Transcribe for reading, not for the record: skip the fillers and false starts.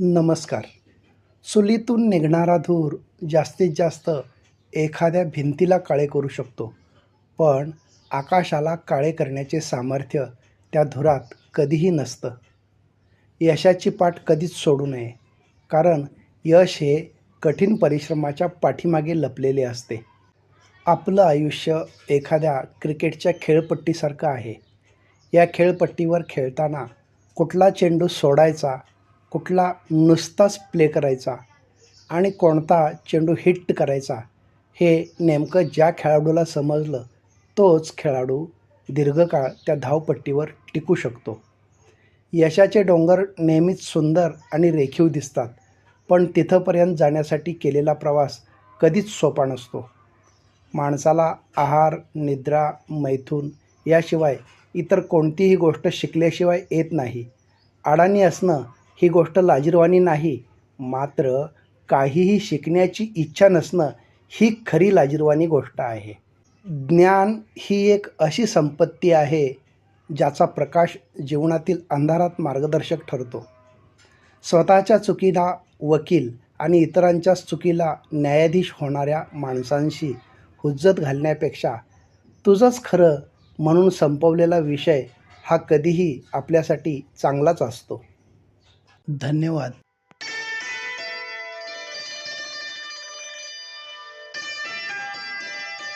नमस्कार. चुलीतून निघणारा धूर जास्तीत जास्त एखाद्या भिंतीला काळे करू शकतो, पण आकाशाला काळे करण्याचे सामर्थ्य त्या धुरात कधीही नसतं. यशाची पाठ कधीच सोडू नये, कारण यश हे कठीण परिश्रमाच्या पाठीमागे लपलेले असते. आपलं आयुष्य एखाद्या क्रिकेटच्या खेळपट्टीसारखं आहे. या खेळपट्टीवर खेळताना कुठला चेंडू सोडायचा, कुठला नुसताच प्ले करायचा आणि कोणता चेंडू हिट करायचा, हे नेमकं ज्या खेळाडूला समजलं तोच खेळाडू दीर्घकाळ त्या धावपट्टीवर टिकू शकतो. यशाचे डोंगर नेहमीच सुंदर आणि रेखीव दिसतात, पण तिथंपर्यंत जाण्यासाठी केलेला प्रवास कधीच सोपा नसतो. माणसाला आहार, निद्रा, मैथून याशिवाय इतर कोणतीही गोष्ट शिकल्याशिवाय येत नाही. अडाणी असणं ही गोष्ट लाजिरवाणी नाही, मात्र काहीही शिकण्याची इच्छा नसणं ही खरी लाजिरवाणी गोष्ट आहे. ज्ञान ही एक अशी संपत्ती आहे ज्याचा प्रकाश जीवनातील अंधारात मार्गदर्शक ठरतो. स्वतःच्या चुकीला वकील आणि इतरांच्या चुकीला न्यायाधीश होणाऱ्या माणसांशी हुज्जत घालण्यापेक्षा तुझंच खरं म्हणून संपवलेला विषय हा कधीही आपल्यासाठी चांगलाच असतो. धन्यवाद.